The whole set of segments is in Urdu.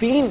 3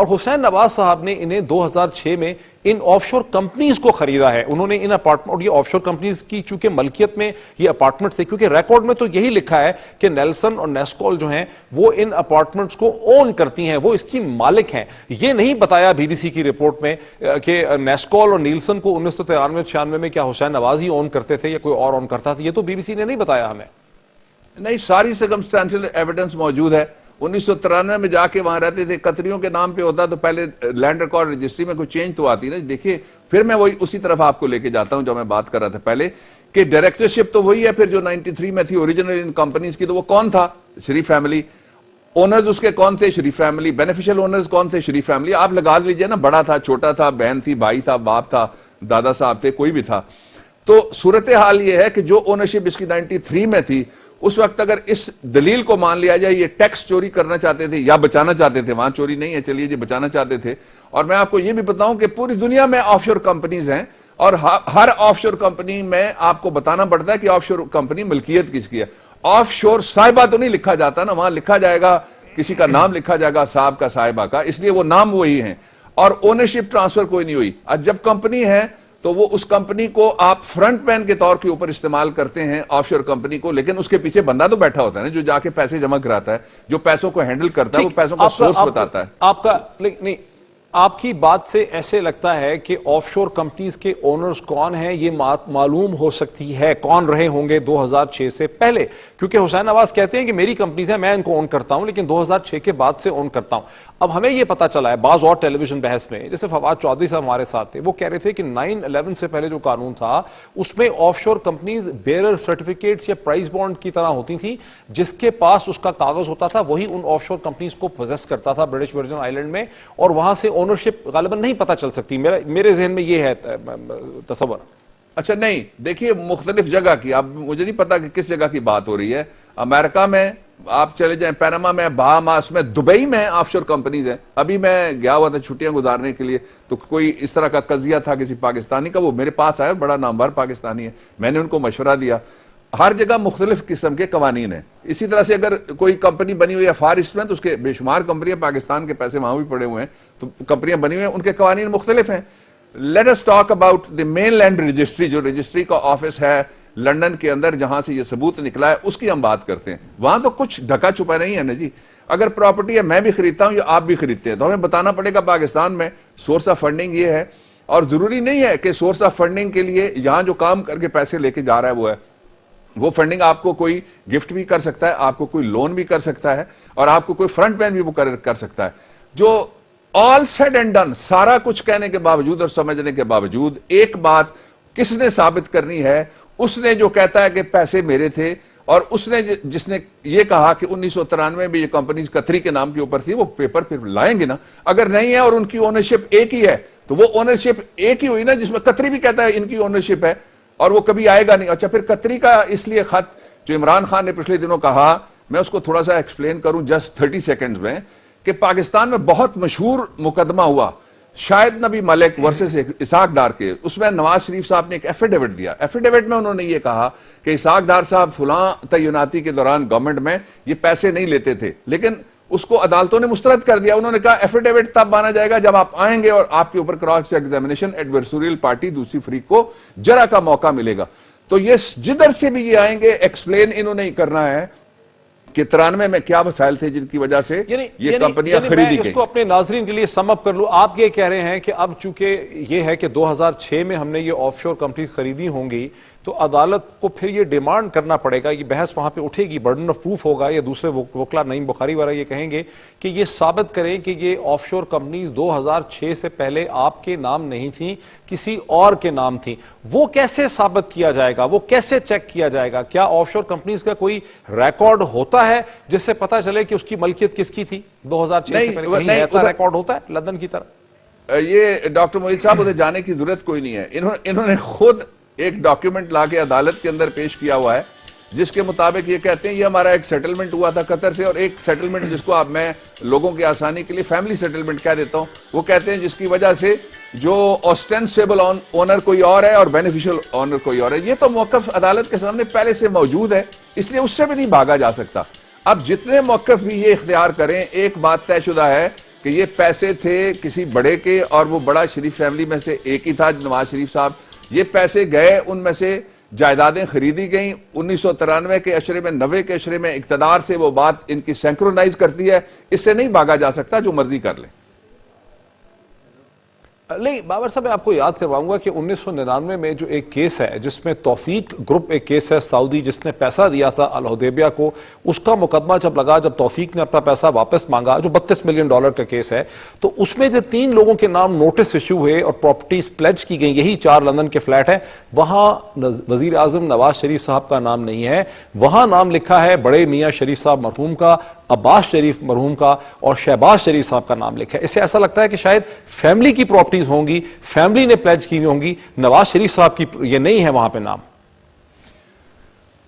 اور حسین نواز صاحب نے انہیں 2006 میں ان آف شور کمپنیز کو خریدا ہے. انہوں نے ان اپارٹمنٹ، اور یہ آف شور کمپنیز کی چونکہ ملکیت میں یہ اپارٹمنٹ تھے، کیونکہ ریکارڈ میں تو یہی لکھا ہے کہ نیلسن اور نیسکول جو ہیں وہ ان اپارٹمنٹس کو اون کرتی ہیں، وہ اس کی مالک ہیں. یہ نہیں بتایا بی بی سی کی رپورٹ میں کہ نیسکول اور نیلسن کو 1993-96 میں کیا حسین نواز ہی اون کرتے تھے یا کوئی اور اون کرتا تھا. یہ تو بی بی سی نے نہیں بتایا ہمیں. نہیں، ساری سرکمسٹانشل ایویڈنس موجود ہے. 1993 میں جا کے وہاں رہتے تھے، قطریوں کے نام پہ ہوتا تو پہلے لینڈ ریکارڈ رجسٹری میں کوئی چینج تو آتی نا. دیکھیے پھر میں وہی اسی طرف آپ کو لے کے جاتا ہوں جو میں بات کر رہا تھا پہلے، کہ ڈائریکٹرشپ تو وہی ہے پھر جو 93 میں تھی اوریجنل ان کمپنیز کی. تو وہ کون تھا؟ شریف فیملی. اونرز اس کے کون تھے؟ شریف فیملی. بینیفیشل اونرز کون تھے؟ شریف فیملی. آپ لگا لیجئے نا، بڑا تھا، چھوٹا تھا، بہن تھی، بھائی تھا، باپ تھا، دادا صاحب تھے، کوئی بھی تھا. تو صورتحال یہ ہے کہ جو اونرشپ اس کی 93 میں تھی، اس وقت اگر اس دلیل کو مان لیا جائے یہ ٹیکس چوری کرنا چاہتے تھے یا بچانا چاہتے تھے، وہاں چوری نہیں ہے، چلیے جی بچانا چاہتے تھے. اور میں آپ کو یہ بھی بتاؤں کہ پوری دنیا میں آف شور کمپنیز ہیں، اور ہر آف شور کمپنی میں آپ کو بتانا پڑتا ہے کہ آف شور کمپنی ملکیت کس کی ہے. آف شور صاحبہ تو نہیں لکھا جاتا نا، وہاں لکھا جائے گا، کسی کا نام لکھا جائے گا صاحب کا، صاحبہ کا، اس لیے وہ نام وہی ہیں اور اونرشپ ٹرانسفر کوئی نہیں ہوئی. اب جب کمپنی ہے تو وہ اس کمپنی کو آپ فرنٹ مین کے طور کے اوپر استعمال کرتے ہیں آف شور کمپنی کو، لیکن اس کے پیچھے بندہ تو بیٹھا ہوتا ہے نا جو جا کے پیسے جمع کراتا ہے، جو پیسوں کو ہینڈل کرتا ہے، وہ پیسوں کا سورس بتاتا ہے. آپ کا نہیں، آپ کی بات سے ایسے لگتا ہے کہ آف شور کمپنیز کے اونرز کون ہیں یہ معلوم ہو سکتی ہے، کون رہے ہوں گے 2006 سے پہلے، کیونکہ حسین نواز کہتے ہیں کہ میری کمپنیز ہیں، میں ان کو اون کرتا ہوں، لیکن 2006 کے بعد سے اون کرتا ہوں. اب ہمیں یہ پتا چلا ہے بعض اور ٹیلی ویژن بحث میں، جیسے فواد چودھری صاحب ہمارے ساتھ تھے، وہ کہہ رہے تھے کہ 9/11 سے پہلے جو قانون تھا اس میں آف شور کمپنیز بیئرر سرٹیفکیٹس یا پرائز بانڈ کی طرح ہوتی تھیں، جس کے پاس اس کا کاغذ ہوتا تھا وہی ان آف شور کمپنیز کو پوزیس کرتا تھا برٹش ورجن آئیلینڈ میں، اور وہاں سے اونرشپ غالباً نہیں پتا چل سکتی. میرے ذہن میں یہ ہے تصور. اچھا نہیں، دیکھیے مختلف جگہ کی، اب مجھے نہیں پتا کہ کس جگہ کی بات ہو رہی ہے. امریکہ میں آپ چلے جائیں، پیناما میں، بہاماس میں، دبئی میں آف شور کمپنیز ہیں. ابھی میں گیا ہوا تھا چھٹیاں گزارنے کے لیے، تو کوئی اس طرح کا قضیہ تھا کسی پاکستانی کا، وہ میرے پاس آیا، بڑا نامور پاکستانی ہے، میں نے ان کو مشورہ دیا. ہر جگہ مختلف قسم کے قوانین ہیں. اسی طرح سے اگر کوئی کمپنی بنی ہوئی ہے فار ایسٹ میں، تو اس کے بے شمار کمپنیاں، پاکستان کے پیسے وہاں بھی پڑے ہوئے ہیں، تو کمپنیاں بنی ہوئی ہیں، ان کے قوانین مختلف ہیں. Let us talk about the mainland registry، جو رجسٹری کا آفس ہے لندن کے اندر جہاں سے یہ ثبوت نکلا ہے، اس کی ہم بات کرتے ہیں. وہاں تو کچھ ڈھکا چھپا نہیں ہے نا جی. اگر پراپرٹی ہے میں بھی خریدتا ہوں یا آپ بھی خریدتے ہیں، تو ہمیں بتانا پڑے گا پاکستان میں سورس آف فنڈنگ یہ ہے. اور ضروری نہیں ہے کہ سورس آف فنڈنگ کے لیے یہاں جو کام کر کے پیسے لے کے جا رہا ہے وہ ہے. وہ فنڈنگ آپ کو کوئی گفٹ بھی کر سکتا ہے، آپ کو کوئی لون بھی کر سکتا ہے، اور آپ کو کوئی فرنٹ مین بھی مقرر کر سکتا ہے. جو all said and done، سارا کچھ کہنے کے باوجود اور سمجھنے کے باوجود ایک بات کس نے ثابت کرنی ہے؟ اس نے جو کہتا ہے کہ پیسے میرے تھے، اور اس نے جس نے یہ کہا کہ 1993 میں یہ کمپنیز قطری کے نام کے اوپر تھی، وہ پیپر پھر لائیں گے نا. اگر نہیں ہے اور ان کی اونرشپ ایک ہی ہے، تو وہ اونرشپ ایک ہی ہوئی نا، جس میں قطری بھی کہتا ہے ان کی اونرشپ ہے، اور وہ کبھی آئے گا نہیں. اچھا پھر قطری کا اس لیے خط جو عمران خان نے پچھلے دنوں کہا، میں اس کو تھوڑا سا ایکسپلین کروں جسٹ 30 سیکنڈز میں، کہ پاکستان میں بہت مشہور مقدمہ ہوا شاہد نبی ملک ورسس اسحاق ڈار کے. اس میں نواز شریف صاحب نے ایک ایفیڈیوٹ دیا. ایفیڈیوٹ میں انہوں نے یہ کہا کہ اسحاق ڈار صاحب فلاں تعیناتی کے دوران گورنمنٹ میں یہ پیسے نہیں لیتے تھے، لیکن اس کو عدالتوں نے مسترد کر دیا. انہوں نے کہا ایفیڈیوٹ تب مانا جائے گا جب آپ آئیں گے اور آپ کے اوپر کراس ایگزامینیشن ایڈورسوریل پارٹی دوسری فریق کو جرا کا موقع ملے گا. تو یہ جدھر سے بھی یہ آئیں گے ایکسپلین انہوں نے کرنا ہے کہ 93 میں کیا وسائل تھے جن کی وجہ سے یہ کمپنیاں خریدی گئی. اس کو اپنے ناظرین کے لیے سم اپ کر لوں. آپ یہ کہہ رہے ہیں کہ اب چونکہ یہ ہے کہ 2006 میں ہم نے یہ آف شور کمپنیز خریدی ہوں گی، تو عدالت کو پھر یہ ڈیمانڈ کرنا پڑے گا، یہ بحث وہاں پہ اٹھے گی، برڈن آف پروف ہوگا، یا دوسرے وکلا نعیم بخاری وغیرہ یہ کہیں گے کہ یہ ثابت کریں کہ یہ آف شور کمپنیز 2006 سے پہلے آپ کے نام نہیں تھیں، کسی اور کے نام تھیں. وہ کیسے ثابت کیا جائے گا؟ وہ کیسے چیک کیا جائے گا؟ کیا آف شور کمپنیز کا کوئی ریکارڈ ہوتا ہے جس سے پتا چلے کہ اس کی ملکیت کس کی تھی 2006 سے پہلے؟ کہیں ایسا ریکارڈ ہوتا ہے لندن کی طرح؟ یہ ڈاکٹر موحید صاحب ادھر جانے کی ضرورت کوئی نہیں ہے. انہوں نے خود ایک ڈاکیومنٹ لا کے عدالت کے اندر پیش کیا ہوا ہے، جس کے مطابق یہ کہتے ہیں یہ ہمارا ایک سیٹلمنٹ ہوا تھا قطر سے، اور ایک سیٹلمنٹ جس کو آپ میں لوگوں کی آسانی کے لیے فیملی سیٹلمنٹ کہہ دیتا ہوں، وہ کہتے ہیں جس کی وجہ سے جو اوسٹینسیبل اونر کوئی اور ہے اور بینیفیشل اونر کوئی اور ہے. یہ تو موقف عدالت کے سامنے پہلے سے موجود ہے، اس لیے اس سے بھی نہیں بھاگا جا سکتا. اب جتنے موقف بھی یہ اختیار کریں، ایک بات طے شدہ ہے کہ یہ پیسے تھے کسی بڑے کے اور وہ بڑا شریف فیملی میں سے ایک ہی تھا نواز شریف صاحب. یہ پیسے گئے, ان میں سے جائیدادیں خریدی گئیں 1993 کے عشرے میں, 90 کے عشرے میں. اقتدار سے وہ بات ان کی سینکرونائز کرتی ہے, اس سے نہیں بھاگا جا سکتا, جو مرضی کر لیں. نہیں بابر صاحب, میں آپ کو یاد کرواؤں گا کہ 1999 میں جو ایک کیس ہے جس میں توفیق گروپ ایک کیس ہے سعودی جس نے پیسہ دیا تھا الحدیبیہ کو, اس کا مقدمہ جب لگا, جب توفیق نے اپنا پیسہ واپس مانگا, جو $32 ملین کا کیس ہے, تو اس میں جو 3 لوگوں کے نام نوٹس ایشو ہوئے اور پراپرٹیز پلیج کی گئی, یہی 4 لندن کے فلیٹ ہیں, وہاں وزیر اعظم نواز شریف صاحب کا نام نہیں ہے, وہاں نام لکھا ہے بڑے میاں شریف صاحب مرحوم کا, عباس شریف مرحوم کا اور شہباز شریف صاحب کا نام لکھا ہے. اس سے ایسا لگتا ہے کہ شاید فیملی کی پراپرٹیز ہوں گی, فیملی نے پلیج کی ہوں گی, نواز شریف صاحب کی یہ نہیں ہے وہاں پہ نام.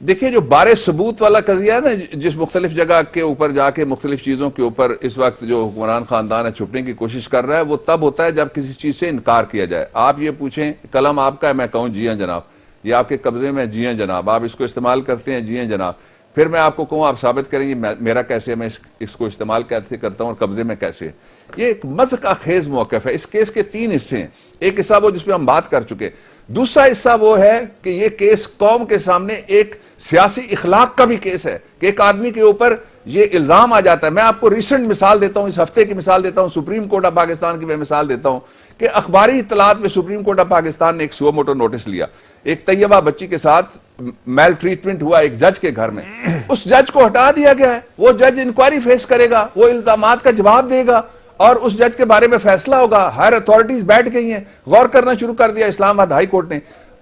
دیکھیں جو بارے ثبوت والا قضیہ ہے نا, جس مختلف جگہ کے اوپر جا کے مختلف چیزوں کے اوپر اس وقت جو حکمران خاندان ہے چھپنے کی کوشش کر رہا ہے, وہ تب ہوتا ہے جب کسی چیز سے انکار کیا جائے. آپ یہ پوچھیں قلم آپ کا ہے, میں کہوں جی ہاں جناب, یہ آپ کے قبضے میں, جی ہاں جناب, آپ اس کو استعمال کرتے ہیں, جی ہاں جناب, پھر میں آپ کو کہوں آپ ثابت کریں گے میرا کیسے, میں اس کو استعمال کیسے کرتا ہوں اور قبضے میں کیسے. یہ ایک مذہق خیز موقف ہے. اس کیس کے 3 حصے ہیں. ایک حصہ وہ جس پہ ہم بات کر چکے, دوسرا حصہ وہ ہے کہ یہ کیس قوم کے سامنے ایک سیاسی اخلاق کا بھی کیس ہے, کہ ایک آدمی کے اوپر یہ الزام آ جاتا ہے. میں آپ کو ریسنٹ مثال دیتا ہوں, اس ہفتے کی مثال دیتا ہوں, سپریم کورٹ آف پاکستان کی میں مثال دیتا ہوں کہ اخباری اطلاعات میں سپریم کورٹ آف پاکستان نے ایک سو موٹو نوٹس لیا, ایک طیبہ بچی کے ساتھ میل ٹریٹمنٹ ہوا ایک جج کے گھر میں. اس جج کو ہٹا دیا گیا ہے, وہ جج انکوائری فیس کرے گا, وہ الزامات کا جواب دے گا اور اس جج کے بارے میں فیصلہ ہوگا. ہر اتھارٹیز بیٹھ گئی ہیں, غور کرنا شروع کر دیا اسلام آباد ہائی کورٹ نے.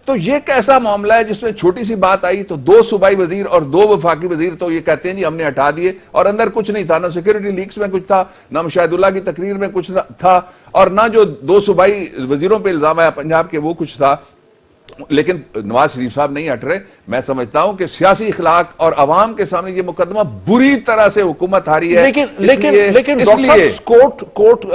تو یہ کیسا معاملہ ہے جس میں چھوٹی سی بات آئی تو 2 صوبائی وزیر اور 2 وفاقی وزیر تو یہ کہتے ہیں جی ہم نے ہٹا دیے, اور اندر کچھ نہیں تھا, نہ سیکورٹی لیکس میں کچھ تھا, نہ مشاہد اللہ کی تقریر میں کچھ تھا, اور نہ جو 2 صوبائی وزیروں پہ الزام آیا پنجاب کے وہ کچھ تھا. لیکن نواز شریف صاحب نہیں ہٹ رہے. میں سمجھتا ہوں کہ سیاسی اخلاق اور عوام کے سامنے یہ مقدمہ بری طرح سے حکومت ہاری ہے. لیکن کورٹ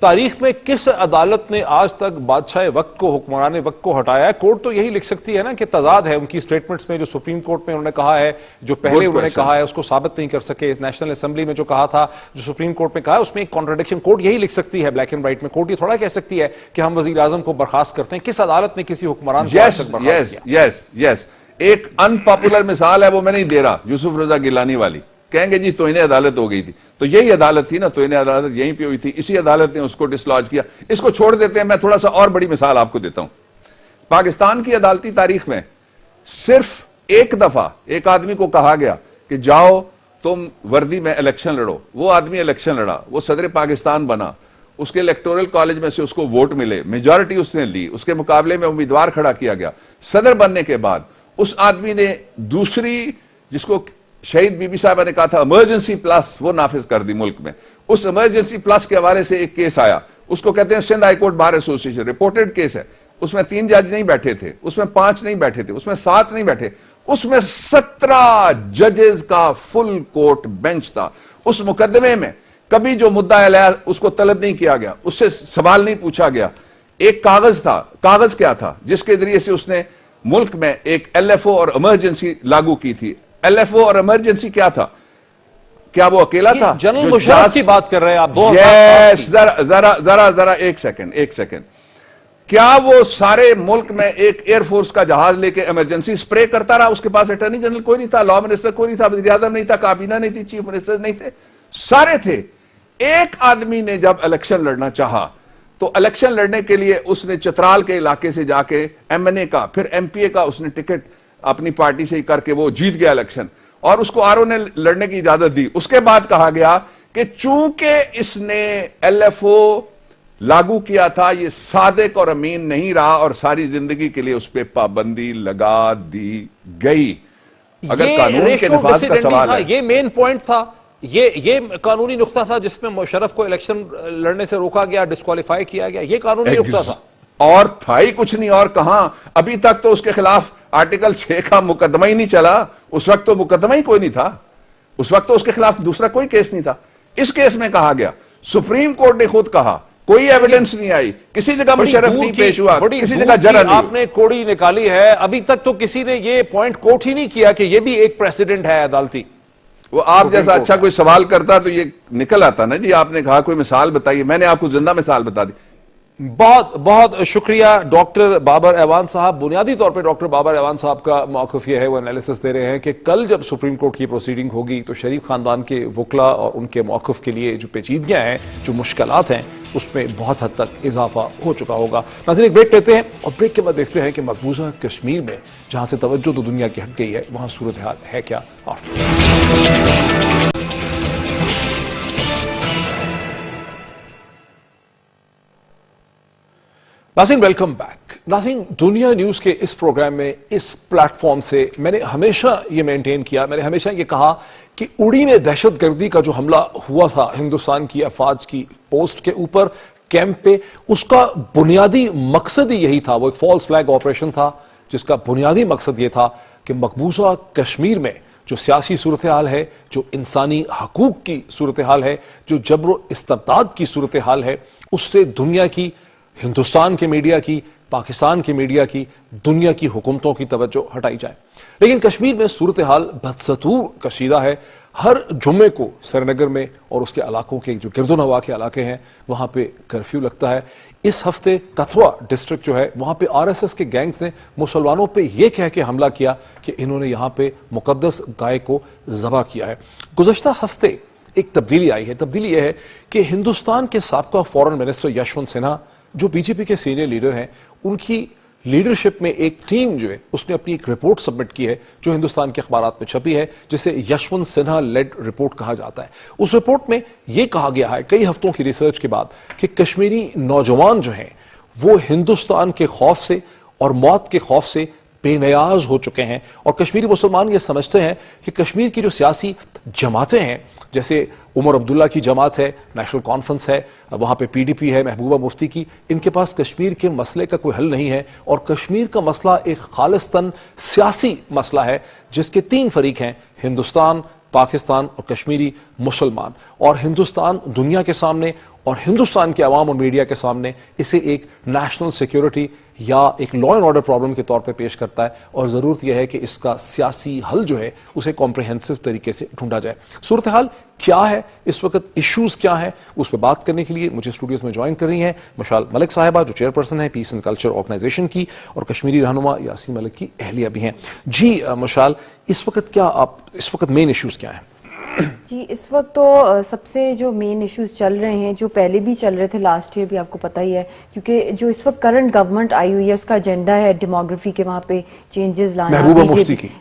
تاریخ میں کس عدالت نے آج تک بادشاہ وقت کو, حکمران وقت کو ہٹایا ہے؟ کورٹ تو یہی لکھ سکتی ہے نا کہ تضاد ہے ان کی سٹیٹمنٹس میں, جو سپریم کورٹ میں انہوں نے کہا ہے, جو پہلے انہوں نے کہا ہے اس کو ثابت نہیں کر سکے, نیشنل اسمبلی میں جو کہا تھا, جو سپریم کورٹ میں کہا ہے, اس میں ایک کانٹرڈکشن کورٹ یہی لکھ سکتی ہے بلیک اینڈ وائٹ میں. کورٹ یہ تھوڑا کہہ سکتی ہے کہ ہم وزیر اعظم کو برخاست کرتے ہیں. کس عدالت نے کسی حکمران کو آج تک برخاست کیا؟ یس ایک ان پاپولر مثال ہے, وہ میں نہیں دے رہا, یوسف رضا گیلانی والی. کہیں گے جی توہین عدالت ہو گئی تھی, تو یہی عدالت تھی نا, توہین عدالت یہیں پہ ہوئی تھی, اسی عدالت نے اس کو ڈسلوج کیا. اس کو چھوڑ دیتے ہیں. میں تھوڑا سا اور بڑی مثال آپ کو دیتا ہوں. پاکستان کی عدالتی تاریخ میں صرف ایک دفعہ ایک آدمی کو کہا گیا کہ جاؤ تم وردی میں الیکشن لڑو. وہ آدمی الیکشن لڑا, وہ صدر پاکستان بنا, اس کے الیکٹورل کالج میں سے اس کو ووٹ ملے, میجورٹی اس نے لی, اس کے مقابلے میں امیدوار کھڑا کیا گیا. صدر بننے کے بعد اس آدمی نے دوسری, جس کو شہید بی بی صاحبہ نے کہا تھا ایمرجنسی پلس, وہ نافذ کر دی ملک میں. اس ایمرجنسی پلس کے حوالے سے ایک کیس آیا, اس کو کہتے ہیں سندھ ہائی کورٹ بار ایسوسی ایشن, رپورٹڈ کیس ہے. اس میں 3 جج نہیں بیٹھے تھے, اس میں 5 نہیں بیٹھے تھے, اس میں 7 نہیں بیٹھے, اس میں 17 ججز کا فل کورٹ بینچ تھا. اس مقدمے میں کبھی جو مدعا علیہ اس کو طلب نہیں کیا گیا, اس سے سوال نہیں پوچھا گیا. ایک کاغذ تھا, کاغذ کیا تھا جس کے ذریعے سے اس نے ملک میں ایک ایل ایف او اور ایمرجنسی لاگو کی تھی. ایل ایف او اور ایمرجنسی کیا تھا؟ کیا وہ اکیلا تھا؟ جنرل مشرف کی بات کر رہے ہیں آپ. ذرا ایک سیکنڈ. کیا وہ سارے ملک میں ایک ایئر فورس کا جہاز لے کے ایمرجنسی سپرے کرتا رہا؟ اس کے پاس اٹارنی جنرل کوئی نہیں تھا, لا منسٹر کوئی نہیں تھا, وزیر اعظم نہیں تھا, کابینہ نہیں تھی, چیف منسٹر نہیں تھے, سارے تھے. ایک آدمی نے جب الیکشن لڑنا چاہا تو الیکشن لڑنے کے لیے اس نے چترال کے علاقے سے جا کے ایم این اے کا, پھر ایم پی اے کا اس نے ٹکٹ اپنی پارٹی سے ہی کر کے وہ جیت گیا الیکشن, اور اس کو آر او نے لڑنے کی اجازت دی. اس کے بعد کہا گیا کہ چونکہ اس نے ایل ایف او لاگو کیا تھا, یہ صادق اور امین نہیں رہا, اور ساری زندگی کے لیے اس پہ پابندی لگا دی گئی. اگر قانون کے نفاذ کا سوال ہے, یہ مین پوائنٹ تھا, یہ قانونی نقطہ تھا جس میں مشرف کو الیکشن لڑنے سے روکا گیا, ڈسکوالیفائی کیا گیا, یہ قانونی نقطہ تھا. اور تھا ہی کچھ نہیں, اور کہاں. ابھی تک تو اس کے خلاف آرٹیکل 6 کا مقدمہ ہی نہیں چلا. اس وقت تو مقدمہ ہی کوئی نہیں تھا, اس وقت تو اس کے خلاف دوسرا کوئی کیس نہیں تھا. اس کیس میں کہا گیا, سپریم کورٹ نے خود کہا, کوئی ایویڈنس نہیں آئی, کسی جگہ مشرف نہیں پیش ہوا, کسی جگہ جرا نہیں. آپ نے کوڑی نکالی ہے, ابھی تک تو کسی نے یہ پوائنٹ کوٹ ہی نہیں کیا کہ یہ بھی ایک پریسیڈنٹ ہے عدالتی. وہ آپ جیسا اچھا کوئی سوال کرتا تو یہ نکل آتا نا جی. آپ نے کہا کوئی مثال بتائیے, میں نے آپ کو زندہ مثال بتا دی. بہت بہت شکریہ ڈاکٹر بابر ایوان صاحب. بنیادی طور پہ ڈاکٹر بابر ایوان صاحب کا موقف یہ ہے, وہ انالیسس دے رہے ہیں کہ کل جب سپریم کورٹ کی پروسیڈنگ ہوگی تو شریف خاندان کے وکلا اور ان کے موقف کے لیے جو پیچیدگیاں ہیں, جو مشکلات ہیں, اس میں بہت حد تک اضافہ ہو چکا ہوگا. ناظرین ایک بریک لیتے ہیں اور بریک کے بعد دیکھتے ہیں کہ مقبوضہ کشمیر میں جہاں سے توجہ تو دنیا کی ہٹ گئی ہے, وہاں صورتحال ہے کیا. ناظرین ویلکم بیک. ناظرین دنیا نیوز کے اس پروگرام میں, اس پلیٹ فارم سے میں نے ہمیشہ یہ مینٹین کیا, میں نے ہمیشہ یہ کہا کہ اڑی میں دہشت گردی کا جو حملہ ہوا تھا ہندوستان کی افواج کی پوسٹ کے اوپر, کیمپ پہ, اس کا بنیادی مقصد ہی یہی تھا. وہ ایک فالس فلیگ آپریشن تھا جس کا بنیادی مقصد یہ تھا کہ مقبوضہ کشمیر میں جو سیاسی صورتحال ہے, جو انسانی حقوق کی صورتحال ہے, جو جبر و استبداد کی صورتحال ہے, اس سے دنیا کی, ہندوستان کے میڈیا کی, پاکستان کی میڈیا کی, دنیا کی حکومتوں کی توجہ ہٹائی جائے. لیکن کشمیر میں صورتحال بدستور کشیدہ ہے. ہر جمعے کو سری نگر میں اور اس کے علاقوں کے جو گرد و نواح کے علاقے ہیں وہاں پہ کرفیو لگتا ہے. اس ہفتے کتھوا ڈسٹرکٹ جو ہے وہاں پہ RSS کے گینگز نے مسلمانوں پہ یہ کہہ کے حملہ کیا کہ انہوں نے یہاں پہ مقدس گائے کو ذبح کیا ہے. گزشتہ ہفتے ایک تبدیلی آئی ہے. تبدیلی یہ ہے کہ ہندوستان کے سابقہ فورن منسٹر یشونت سنہا جو بی جے پی کے سینئر لیڈر ہیں, ان کی لیڈرشپ میں ایک ٹیم جو ہے اس نے اپنی ایک رپورٹ سبمٹ کی ہے جو ہندوستان کے اخبارات میں چھپی ہے, جسے یشونت سنہا لیڈ رپورٹ کہا جاتا ہے. اس رپورٹ میں یہ کہا گیا ہے کئی ہفتوں کی ریسرچ کے بعد کہ کشمیری نوجوان جو ہیں وہ ہندوستان کے خوف سے اور موت کے خوف سے بے نیاز ہو چکے ہیں, اور کشمیری مسلمان یہ سمجھتے ہیں کہ کشمیر کی جو سیاسی جماعتیں ہیں, جیسے عمر عبداللہ کی جماعت ہے, نیشنل کانفرنس ہے, وہاں پہ PDP ہے محبوبہ مفتی کی, ان کے پاس کشمیر کے مسئلے کا کوئی حل نہیں ہے, اور کشمیر کا مسئلہ ایک خالصتاً سیاسی مسئلہ ہے جس کے 3 فریق ہیں, ہندوستان, پاکستان اور کشمیری مسلمان. اور ہندوستان دنیا کے سامنے اور ہندوستان کے عوام اور میڈیا کے سامنے اسے ایک نیشنل سیکیورٹی یا ایک لا اینڈ آرڈر پرابلم کے طور پہ پیش کرتا ہے, اور ضرورت یہ ہے کہ اس کا سیاسی حل جو ہے اسے کمپریہنسو طریقے سے ڈھونڈا جائے. صورتحال کیا ہے اس وقت, ایشوز کیا ہیں, اس پہ بات کرنے کے لیے مجھے اسٹوڈیوز میں جوائن کر رہی ہیں مشال ملک صاحبہ جو چیئرپرسن ہے پیس اینڈ کلچر آرگنائزیشن کی, اور کشمیری رہنما یاسین ملک کی اہلیہ بھی ہیں. جی مشال, اس وقت کیا اس وقت مین ایشوز کیا ہیں؟ جی اس وقت تو سب سے جو مین ایشوز چل رہے ہیں, جو پہلے بھی چل رہے تھے لاسٹ ایئر بھی, آپ کو پتہ ہی ہے, کیونکہ جو اس وقت کرنٹ گورنمنٹ آئی ہوئی ہے اس کا ایجنڈا ہے ڈیموگرافی کے, وہاں پہ چینجز لانا.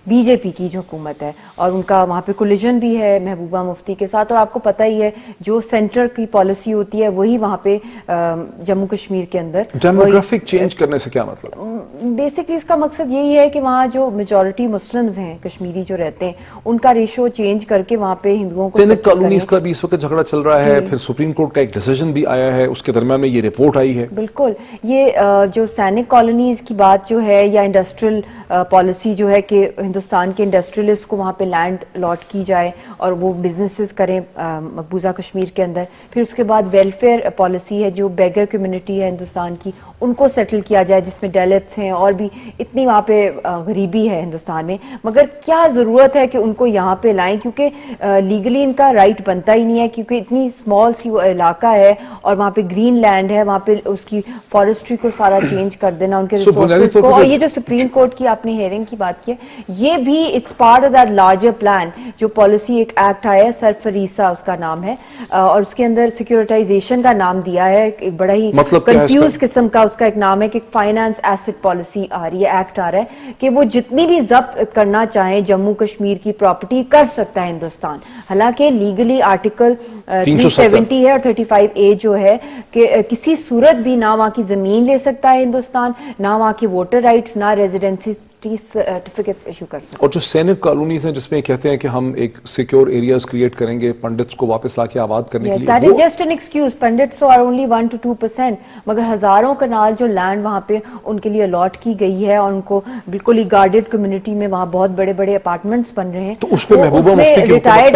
بی جے پی کی جو حکومت ہے اور ان کا وہاں پہ کولیجن بھی ہے محبوبہ مفتی کے ساتھ, اور آپ کو پتہ ہی ہے جو سینٹر کی پالیسی ہوتی ہے وہی وہاں پہ جموں کشمیر کے اندر. ڈیموگرافک چینج کرنے سے کیا مطلب؟ بیسکلی اس کا مقصد یہی ہے کہ وہاں جو میجورٹی مسلمز ہیں کشمیری جو رہتے ہیں ان کا ریشو چینج کر کے وہاں پہ ہندوؤں کو سینک کالونیز کا بھی اس وقت جھگڑا چل رہا ہے, پھر سپریم کورٹ کا ایک ڈیسیژن بھی آیا ہے, اس کے درمیان میں یہ رپورٹ آئی ہے. بالکل, یہ جو سینک کالونیز کی بات جو ہے یا انڈسٹریل پالیسی جو ہے کہ ہندوستان کے انڈسٹریلسٹ کو وہاں پہ لینڈ لاٹ کی جائے اور وہ بزنسز کریں مقبوضہ کشمیر کے اندر. پھر اس کے بعد ویلفیئر پالیسی ہے, جو بیگر کمیونٹی ہے ہندوستان کی ان کو سیٹل کیا جائے, جس میں ڈیلتس ہیں اور بھی اتنی وہاں پہ غریبی ہے ہندوستان میں. مگر کیا ضرورت ہے کہ ان کو یہاں پہ لائیں, کیونکہ لیگلی ان کا رائٹ بنتا ہی نہیں ہے, کیونکہ اتنی اسمال سی وہ علاقہ ہے اور وہاں پہ گرین لینڈ ہے, وہاں پہ اس کی فارسٹری کو سارا چینج کر دینا, ان کے ریسورسز کو. اور یہ جو سپریم کورٹ کی آپ نے ہیئرنگ کی بات کی ہے, یہ بھی it's part of that larger plan, جو پالیسی ایک ایکٹ آیا ہے سرفریسا اس کا نام ہے, اور اس کے اندر سیکورٹائزیشن کا نام دیا ہے, ایک بڑا ہی کنفیوز قسم کا اس کا ایک نام ہے کہ فائنانس ایسٹ پالیسی آ رہی ہے, ایکٹ آ رہا ہے کہ وہ جتنی بھی ضبط کرنا چاہیں جموں کشمیر کی پراپرٹی کر سکتا ہے ہندوستان. حالانکہ لیگلی آرٹیکل 370 ہے اور 35A جو ہے کہ کسی صورت بھی نہ وہاں کی زمین لے سکتا ہے ہندوستان, نہ وہاں کی ووٹر رائٹس, نہ ریزیڈنسی سرٹیفکیٹس ایشو کر سکتا. اور جو سینک کالونیز ہیں جس میں کہتے ہیں کہ ہم ایک سیکیور ایریاز کریٹ کریں گے پنڈتس کو واپس لا کے آباد کرنے کے لیے, that is just an excuse. Pandits are only 1 to 2%, مگر ہزاروں کنال جو لینڈ وہاں پہ ان کے لیے الاٹ کی گئی ہے, اور ان کو بالکل ہی گارڈیڈ کمیونٹی میں وہاں بہت بڑے بڑے اپارٹمنٹس بن رہے ہیں. تو اس پہ محبوبہ مفتی کی ریٹائرڈ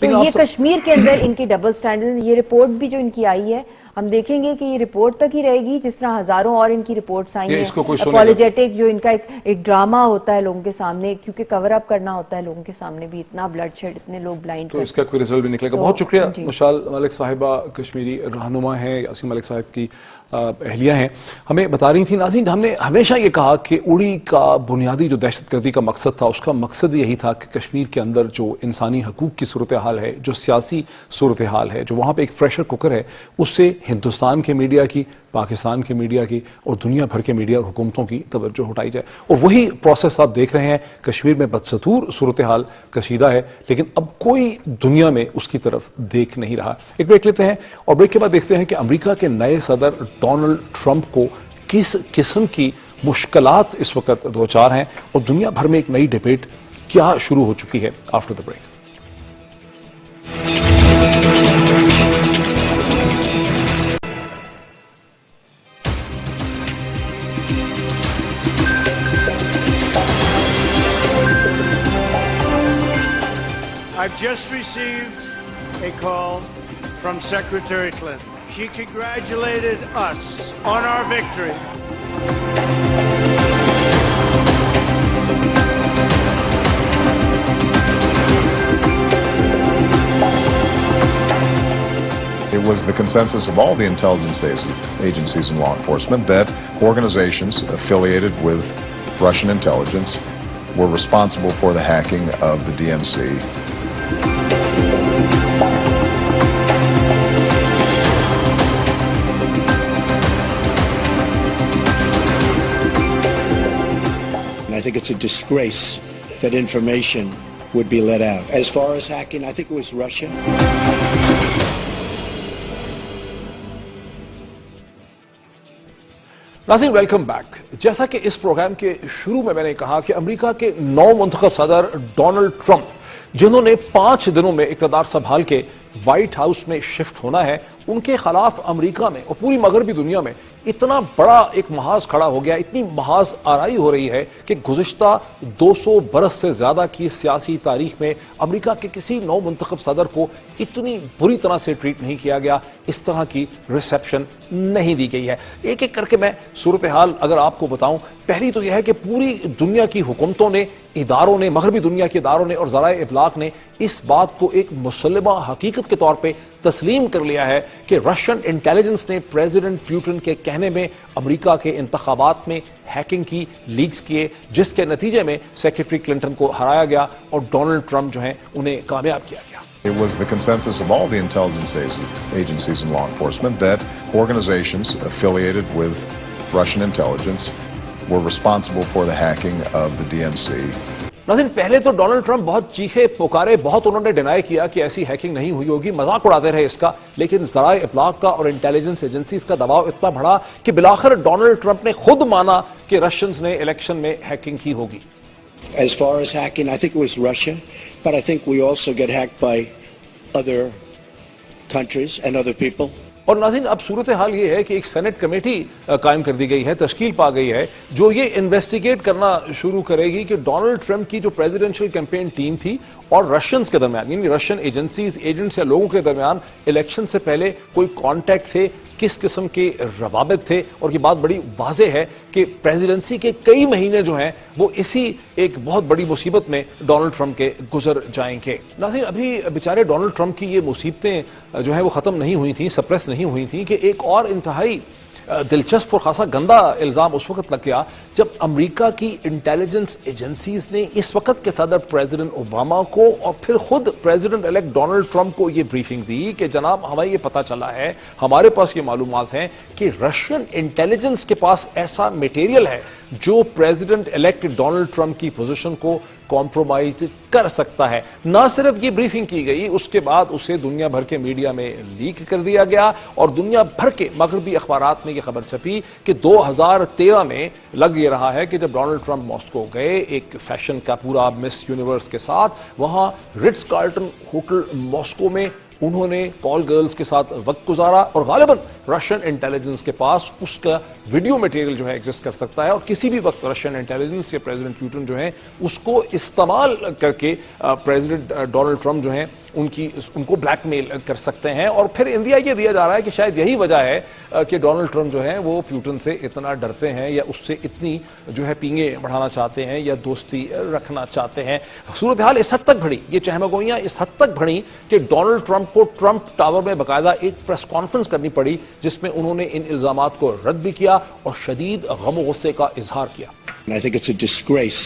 تو یہ کشمیر کے اندر ان کی ڈبل سٹینڈرڈ، یہ رپورٹ بھی جو ان کی آئی ہے ہم دیکھیں گے کہ یہ رپورٹ تک ہی رہے گی جس طرح ہزاروں اور ان کی رپورٹس آئی ہیں اپولوجیٹک، جو ان کا ایک ڈرامہ ہوتا ہے لوگوں کے سامنے، کیونکہ کور اپ کرنا ہوتا ہے لوگوں کے سامنے بھی، اتنا بلڈ شیڈ، اتنے لوگ بلائنڈ، تو اس کا کوئی رزلٹ بھی نکلے گا. بہت شکریہ مشال ملک صاحبہ، کشمیری رہنما ہیں، یاسین ملک صاحب کی اہلیہ ہیں، ہمیں بتا رہی تھیں. ناظرین، ہم نے ہمیشہ یہ کہا کہ اڑی کا بنیادی جو دہشت گردی کا مقصد تھا، اس کا مقصد یہی تھا کہ کشمیر کے اندر جو انسانی حقوق کی صورتحال ہے، جو سیاسی صورتحال ہے، جو وہاں پہ ایک پریشر کوکر ہے، اس سے ہندوستان کے میڈیا کی، پاکستان کے میڈیا کی اور دنیا بھر کے میڈیا اور حکومتوں کی توجہ ہٹائی جائے. اور وہی پروسیس آپ دیکھ رہے ہیں. کشمیر میں بدستور صورتحال کشیدہ ہے، لیکن اب کوئی دنیا میں اس کی طرف دیکھ نہیں رہا. ایک بریک لیتے ہیں اور بریک کے بعد دیکھتے ہیں کہ امریکہ کے نئے صدر ڈونلڈ ٹرمپ کو کس قسم کی مشکلات اس وقت دوچار ہیں اور دنیا بھر میں ایک نئی ڈیبیٹ کیا شروع ہو چکی ہے. After the break. I've just received a call from Secretary Clinton. She congratulated us on our victory. It was the consensus of all the intelligence agencies and law enforcement that organizations affiliated with Russian intelligence were responsible for the hacking of the DNC. And I think it's a disgrace that information would be let out. As far as hacking, I think it was Russia. ناظرین، ویلکم بیک. جیسا کہ اس پروگرام کے شروع میں نے کہا کہ امریکہ کے نو منتخب صدر ڈونلڈ ٹرمپ، جنہوں نے 5 دنوں میں اقتدار سنبھال کے وائٹ ہاؤس میں شفٹ ہونا ہے، ان کے خلاف امریکہ میں اور پوری مغربی دنیا میں اتنا بڑا ایک محاذ کھڑا ہو گیا، اتنی محاذ آرائی ہو رہی ہے کہ گزشتہ 200 برس سے زیادہ کی سیاسی تاریخ میں امریکہ کے کسی نو منتخب صدر کو اتنی بری طرح سے ٹریٹ نہیں کیا گیا، اس طرح کی ریسیپشن نہیں دی گئی ہے. ایک ایک کر کے میں صورتحال اگر آپ کو بتاؤں، پہلی تو یہ ہے کہ پوری دنیا کی حکومتوں نے، اداروں نے، مغربی دنیا کے اداروں نے اور ذرائع ابلاغ نے اس بات کو ایک مسلمہ حقیقت کے طور پہ تسلیم کر لیا ہے کہ رشین انٹیلیجنس نے پریزیڈنٹ پیوٹن کے کہنے میں امریکہ کے انتخابات میں ہیکنگ کی، لیکس کیے، جس کے نتیجے میں سیکرٹری کلنٹن کو ہرایا گیا اور ڈونلڈ ٹرمپ جو ہیں انہیں کامیاب کیا گیا. It was the consensus of all the intelligence agencies and law enforcement that organizations affiliated with Russian intelligence were responsible for the hacking of the DNC. ناظرین، پہلے تو ڈونلڈ ٹرمپ بہت چیخے پکارے، بہت انہوں نے ڈینائی کیا کہ ایسی ہیکنگ نہیں ہوئی ہوگی، مذاق اڑاتے رہے اس کا، لیکن ذرائع ابلاغ کا اور انٹیلیجنس ایجنسیز کا دباؤ اتنا بڑھا کہ بالآخر ڈونلڈ ٹرمپ نے خود مانا کہ رشینز نے الیکشن میں ہیکنگ کی ہوگی. As far as hacking, I think it was Russia, but I think we also get hacked by other countries and other people. اور ناظرین، اب صورتحال یہ ہے کہ ایک سینٹ کمیٹی قائم کر دی گئی ہے، تشکیل پا گئی ہے، جو یہ انویسٹیگیٹ کرنا شروع کرے گی کہ ڈونلڈ ٹرمپ کی جو پریزیڈنشل کیمپین ٹیم تھی اور رشینز کے درمیان، یعنی رشین ایجنسیز، ایجنٹس یا لوگوں کے درمیان الیکشن سے پہلے کوئی کانٹیکٹ تھے، کس قسم کے روابط تھے. اور یہ بات بڑی واضح ہے کہ پریزیڈنسی کے کئی مہینے جو ہیں وہ اسی ایک بہت بڑی مصیبت میں ڈونلڈ ٹرمپ کے گزر جائیں گے. ناظرین، ابھی بیچارے ڈونلڈ ٹرمپ کی یہ مصیبتیں جو ہیں وہ ختم نہیں ہوئی تھیں، سپریس نہیں ہوئی تھیں کہ ایک اور انتہائی دلچسپ اور خاصا گندا الزام اس وقت لگ گیا جب امریکہ کی انٹیلیجنس ایجنسیز نے اس وقت کے صدر پریزیڈنٹ اوباما کو اور پھر خود پریزیڈنٹ الیکٹ ڈونلڈ ٹرمپ کو یہ بریفنگ دی کہ جناب ہمیں یہ پتا چلا ہے، ہمارے پاس یہ معلومات ہیں کہ رشین انٹیلیجنس کے پاس ایسا میٹیریل ہے جو پریزیڈنٹ الیکٹ ڈونلڈ ٹرمپ کی پوزیشن کو کمپرومائز کر سکتا ہے. نہ صرف یہ بریفنگ کی گئی، اس کے بعد اسے دنیا بھر کے میڈیا میں لیک کر دیا گیا اور دنیا بھر کے مغربی اخبارات میں یہ خبر چھپی کہ 2013 میں لگ یہ رہا ہے کہ جب ڈونلڈ ٹرمپ ماسکو گئے ایک فیشن کا پورا مس یونیورس کے ساتھ، وہاں رٹز کارلٹن ہوٹل ماسکو میں انہوں نے کال گرلز کے ساتھ وقت گزارا اور غالباً رشین انٹیلیجنس کے پاس اس کا ویڈیو میٹیریل جو ہے ایگزسٹ کر سکتا ہے اور کسی بھی وقت رشین انٹیلیجنس یا پریزیڈنٹ پیوٹن جو ہیں اس کو استعمال کر کے پریزیڈنٹ ڈونلڈ ٹرمپ جو ہیں ان کو بلیک میل کر سکتے ہیں. اور پھر انڈیا یہ دیا جا رہا ہے کہ شاید یہی وجہ ہے کہ ڈونلڈ ٹرمپ جو ہیں وہ پیوٹن سے اتنا ڈرتے ہیں یا اس سے اتنی جو ہے پینگیں بڑھانا چاہتے ہیں یا دوستی رکھنا چاہتے ہیں. صورتحال اس حد تک بڑھی, یہ چہمگوئیاں اس حد تک بڑھی کہ ڈونلڈ ٹرمپ کو ٹرمپ ٹاور میں باقاعدہ ایک پریس کانفرنس کرنی پڑی جس میں انہوں نے ان الزامات کو رد بھی کیا اور شدید غم و غصے کا اظہار کیا. I think it's a disgrace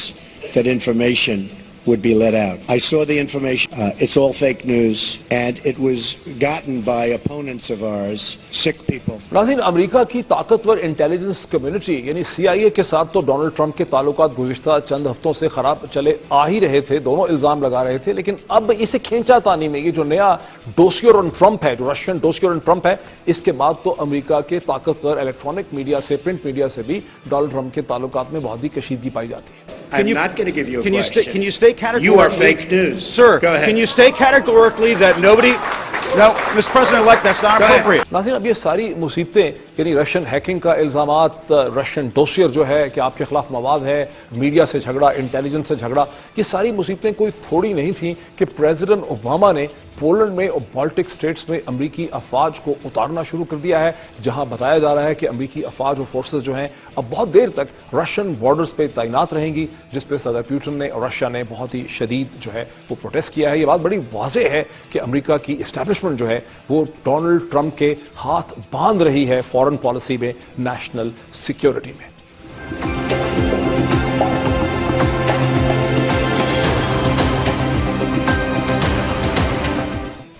that information would be let out. I saw the information. It's all fake news, and it was gotten by opponents of ours, sick people. ناظرین, امریکہ کی طاقتور انٹیلیجنس کمیونٹی یعنی CIA کے ساتھ تو ڈونلڈ ٹرمپ کے تعلقات گزشتہ چند ہفتوں سے خراب چلے آ ہی رہے تھے, دونوں الزام لگا رہے تھے, لیکن اب اسے کھینچا تانی میں یہ جو نیا ڈوسیئر آن ٹرمپ ہے, جو رشین ڈوسیئر آن ٹرمپ ہے, اس کے بعد تو امریکہ کے طاقتور الیکٹرانک میڈیا سے, پرنٹ میڈیا سے بھی ڈونلڈ ٹرمپ کے تعلقات میں بہت ہی کشیدگی پائی جاتی ہے. I'm not going to give you a question. Can you state categorically? You are fake news. Sir, go ahead. Can you state categorically that nobody... No, Mr. President-elect, that's not appropriate. ناظرین, اب یہ ساری مصیبتیں یعنی رشین ہیکنگ کا الزامات, رشین ڈوسیئر جو ہے کہ آپ کے خلاف مواد ہے, میڈیا سے جھگڑا, انٹیلیجنس سے جھگڑا, یہ ساری مصیبتیں کوئی تھوڑی نہیں تھیں کہ پریزیڈنٹ اوباما نے پولینڈ میں اور بالٹک سٹیٹس میں امریکی افواج کو اتارنا شروع کر دیا ہے, جہاں بتایا جا رہا ہے کہ امریکی افواج اور فورسز جو ہیں اب بہت دیر تک رشین بارڈرز پہ تعینات رہیں گی, جس پہ صدر پیوٹن نے اور رشیا نے بہت ہی شدید جو ہے وہ پروٹیسٹ کیا ہے. یہ بات بڑی واضح ہے کہ امریکہ کی اسٹیبلشمنٹ جو ہے وہ ڈونلڈ ٹرمپ کے ہاتھ باندھ رہی ہے فورن پالیسی میں, نیشنل سیکیورٹی میں.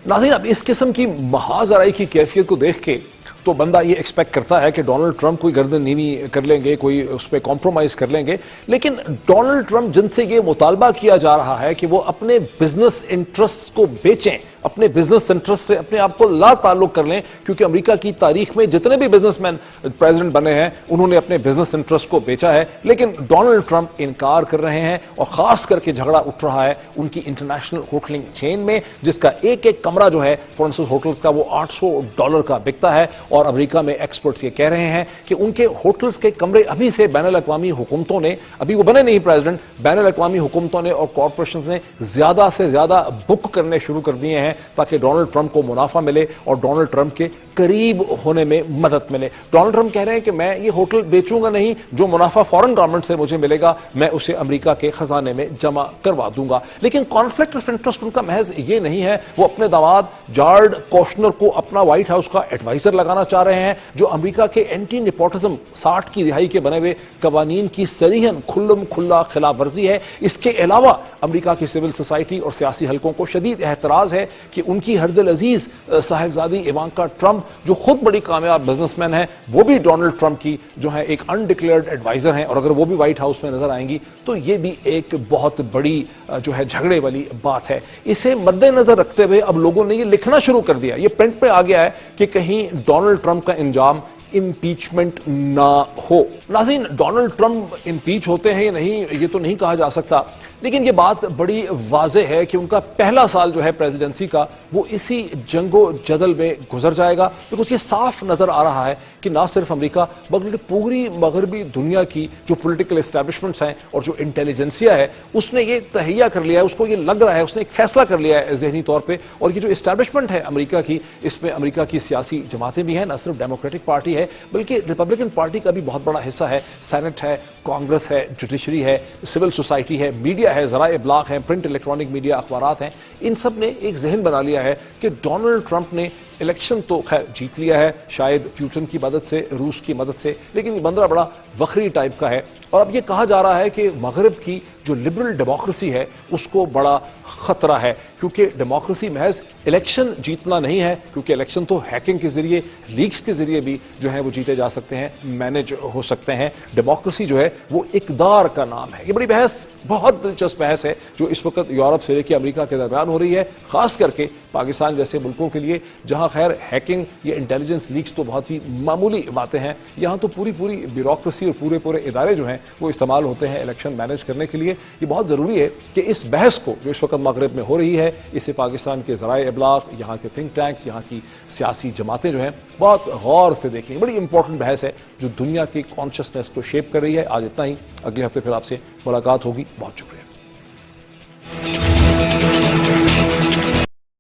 ناظرین, اب اس قسم کی محاذ آرائی کی کیفیت کو دیکھ کے تو بندہ یہ ایکسپیکٹ کرتا ہے کہ ڈونلڈ ٹرمپ کوئی گردن نیوی کر لیں گے, کوئی اس پہ کمپرومائز کر لیں گے, لیکن ڈونلڈ ٹرمپ جن سے یہ مطالبہ کیا جا رہا ہے کہ وہ اپنے بزنس انٹرسٹ کو بیچیں, اپنے بزنس انٹرسٹ سے اپنے آپ کو لا تعلق کر لیں, کیونکہ امریکہ کی تاریخ میں جتنے بھی بزنس مین پریزیڈنٹ بنے ہیں انہوں نے اپنے بزنس انٹرسٹ کو بیچا ہے, لیکن ڈونلڈ ٹرمپ انکار کر رہے ہیں. اور خاص کر کے جھگڑا اٹھ رہا ہے ان کی انٹرنیشنل ہوٹلنگ چین میں, جس کا ایک ایک کمرہ جو ہے فار انسٹنس ہوٹلز کا وہ $800 کا بکتا ہے. اور امریکہ میں ایکسپرٹس یہ کہہ رہے ہیں کہ ان کے ہوٹلز کے کمرے ابھی سے بین الاقوامی حکومتوں نے, ابھی وہ بنے نہیں پریزیڈنٹ, بین الاقوامی حکومتوں نے اور کارپوریشنز نے زیادہ سے زیادہ بک کرنے شروع کر دیے ہیں تاکہ ڈونلڈ ٹرمپ کو منافع ملے اور ڈونلڈ ٹرمپ کے قریب ہونے میں مدد ملے. ڈونلڈ ٹرمپ کہہ رہے ہیں کہ میں یہ ہوٹل بیچوں گا نہیں, جو منافع فورن گورنمنٹ سے مجھے ملے گا میں اسے امریکہ کے خزانے میں جمع کروا دوں گا. لیکن کانفلکٹ آف انٹرسٹ ان کا محض یہ نہیں ہے, وہ اپنے داماد جارڈ کوشنر کو اپنا وائٹ ہاؤس کا ایڈوائزر لگانا چاہ رہے ہیں, جو امریکہ کے اینٹی نیپوٹزم 60 کی دہائی کے بنے ہوئے قوانین کی صریحاً کھلم کھلا خلاف ورزی ہے. اس کے علاوہ امریکہ کی سول سوسائٹی اور سیاسی حلقوں کو شدید اعتراض ہے کہ ان کی ہرد العزیز صاحبزادی ایوانکا ٹرمپ, جو خود بڑی کامیاب بزنس مین ہیں, وہ بھی ڈونلڈ ٹرمپ کی جو ہے ایک انڈکلیئرڈ ایڈوائزر ہیں, اور اگر وہ بھی وائٹ ہاؤس میں نظر آئیں گی تو یہ بھی ایک بہت بڑی جو ہے جھگڑے والی بات ہے. اسے مد نظر رکھتے ہوئے اب لوگوں نے یہ لکھنا شروع کر دیا, یہ پرنٹ پہ آ گیا ہے کہ کہیں ڈونلڈ ٹرمپ کا انجام امپیچمنٹ نہ ہو. ناظرین, ڈونلڈ ٹرمپ امپیچ ہوتے ہیں یا نہیں یہ تو نہیں کہا جا سکتا, لیکن یہ بات بڑی واضح ہے کہ ان کا پہلا سال جو ہے پریزیڈنسی کا وہ اسی جنگ و جدل میں گزر جائے گا. کیونکہ یہ صاف نظر آ رہا ہے کہ نہ صرف امریکہ بلکہ پوری مغربی دنیا کی جو پولیٹیکل اسٹیبلشمنٹس ہیں اور جو انٹیلیجنسیا ہے اس نے یہ تہیہ کر لیا ہے, اس کو یہ لگ رہا ہے, اس نے ایک فیصلہ کر لیا ہے ذہنی طور پہ. اور یہ جو اسٹیبلشمنٹ ہے امریکہ کی, اس میں امریکہ کی سیاسی جماعتیں بھی ہیں, نہ صرف ڈیموکریٹک پارٹی ہے بلکہ ریپبلکن پارٹی کا بھی بہت بڑا حصہ ہے, سینٹ ہے, کانگریس ہے, جوڈیشری ہے, سول سوسائٹی ہے, میڈیا ہے, ذرائع ابلاغ ہیں, پرنٹ الیکٹرانک میڈیا, اخبارات ہیں. ان سب نے ایک ذہن بنا لیا ہے کہ ڈونلڈ ٹرمپ نے الیکشن تو خیر جیت لیا ہے, شاید پیوٹن کی مدد سے, روس کی مدد سے, لیکن یہ بندہ بڑا وکری ٹائپ کا ہے. اور اب یہ کہا جا رہا ہے کہ مغرب کی جو لبرل ڈیموکریسی ہے اس کو بڑا خطرہ ہے, کیونکہ ڈیموکریسی محض الیکشن جیتنا نہیں ہے, کیونکہ الیکشن تو ہیکنگ کے ذریعے, لیکس کے ذریعے بھی جو ہے وہ جیتے جا سکتے ہیں, مینج ہو سکتے ہیں. ڈیموکریسی جو ہے وہ اقدار کا نام ہے. یہ بڑی بحث, بہت دلچسپ بحث ہے جو اس وقت یورپ سے لے کے امریکہ کے درمیان ہو رہی ہے, خاص کر کے پاکستان جیسے ملکوں کے لیے جہاں خیر ہیکنگ یا انٹیلیجنس لیکس تو بہت ہی معمولی باتیں ہیں, یہاں تو پوری بیوروکریسی اور پورے ادارے جو ہیں وہ استعمال ہوتے ہیں الیکشن مینج کرنے کے لیے. یہ بہت ضروری ہے کہ اس بحث کو جو اس وقت مغرب میں ہو رہی ہے اسے پاکستان کے ذرائع ابلاغ, یہاں کے تھنک ٹینکس, یہاں کی سیاسی جماعتیں جو ہیں بہت غور سے دیکھیں. بڑی امپورٹنٹ بحث ہے جو دنیا کی کانشسنس کو شیپ کر رہی ہے. آج اتنا ہی, اگلے ہفتے پھر آپ سے ملاقات ہوگی. بہت شکریہ.